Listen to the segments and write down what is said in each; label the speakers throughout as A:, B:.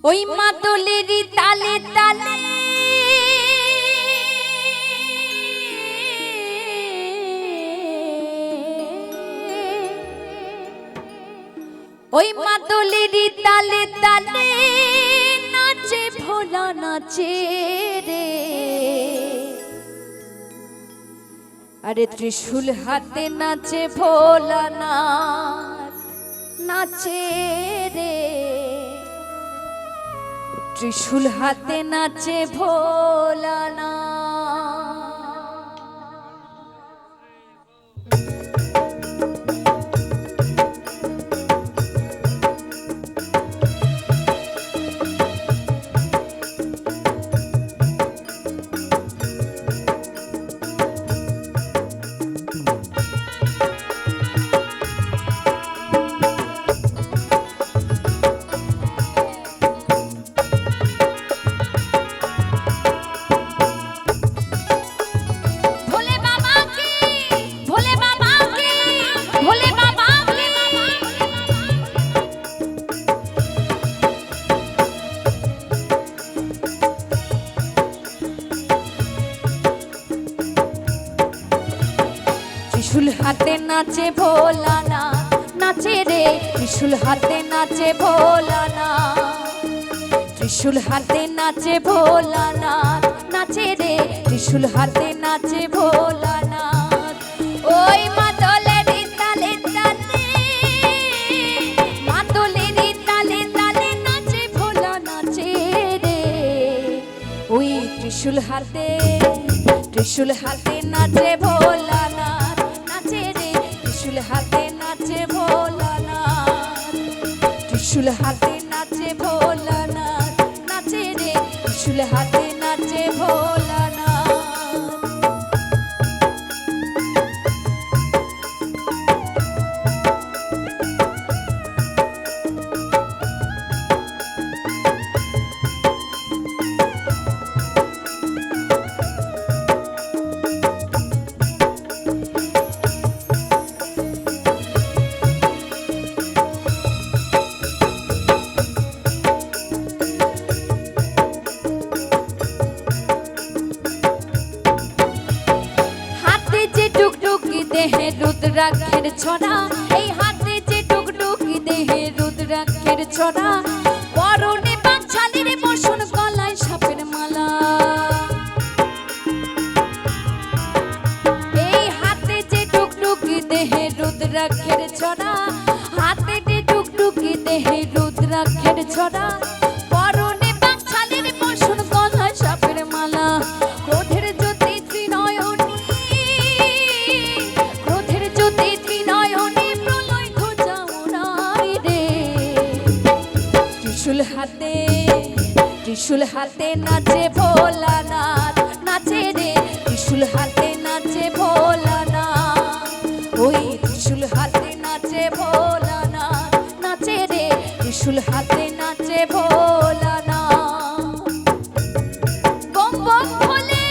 A: ওই মাদলের তালে তালে ওই মাদলের তালে তালে নাচে ভোলা নাচে রে। আরে ত্রিশূল হাতে নাচে ভোলানাথ নাচে রে। ত্রিশূল হাতে নাচে ভোলানাথ। ত্রিশূল হাতে নাচে ভোলানাথ নাচে রে। ত্রিশূল হাতে নাচে ভোলানাথ। ত্রিশূল হাতে নাচে ভোলানাথ নাচে রে। ত্রিশূল হাতে নাচে ভোলানাথ। ওই মাদলের তালে তালে মাদলের তালে তালে নাচে ভোলা নাচে রে। ওই ত্রিশূল হাতে নাচে ভোলানাথ নাচে রে। ত্রিশূল হাতে নাচে ভোলানাথ। ত্রিশূল হাতে নাচে ভোলানাথ নাচে রে। ত্রিশূল হাতে নাচে ভোলানাথ। দেহে রুদ্রাক্ষের ছড়া এই হাতে যে টুকটুকি দেহে রুদ্রাক্ষের ছড়া। পরনে বাছালির বসন গলায় সাপের মালা। এই হাতে যে টুকটুকি দেহে রুদ্রাক্ষের ছড়া। হাতে যে টুকটুকি দেহে রুদ্রাক্ষের ছড়া। পরনে বাছালির বসন গলায় সাপের মালা। ক্রোধের জ্যোতি ত্রিনয়নী ত্রিশূল হাতে নাচে ভোলানাথ নাচে রে। ত্রিশূল হাতে নাচে ভোলানাথ। ওই ত্রিশূল হাতে নাচে ভোলানাথ নাচে রে। ত্রিশূল হাতে নাচে ভোলানাথ। বম বম ভোলে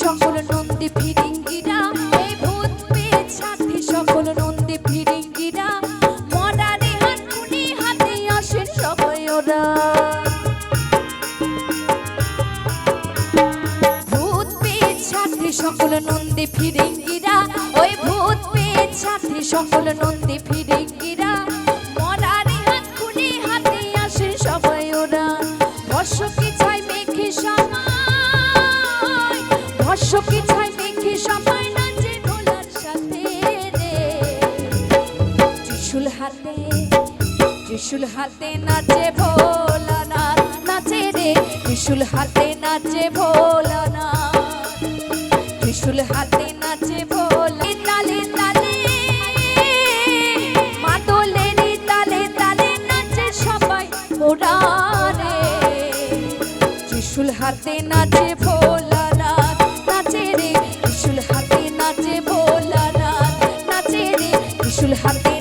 A: সকল নন্দী ফিরিঙ্গিরা। এই ভূত পেট সাথী সকল নন্দী ফিরিঙ্গিরা। মরারে হাত খুনি হাতে আসেন সবাই ওরা। ভূত পেট সাথী সকল নন্দী ফিরিঙ্গিরা। ওই ভূত পেট সাথী সকল নন্দী ফিরিঙ্গিরা। মরারে হাত খুনি হাতে আসেন সবাই ওরা। বর্ষকে ছাই মেঘে সমায় বর্ষকে ছাই মেঘে সবাই নাচে ভোলার সাথে রে। ত্রিশূল হাতে নাচে ভোলানাথ। নাচে রে ত্রিশূল হাতে নাচে ভোলানাথ ত্রিশূল হাতে নাচে ভোলা তালে তালে মাদলেরই তালে তালে নাচে সবাই ওরা রে ত্রিশূল হাতে নাচে ভোলানাথ নাচে রে ত্রিশূল হাতে নাচে ভোলানাথ নাচে রে ত্রিশূল হাতে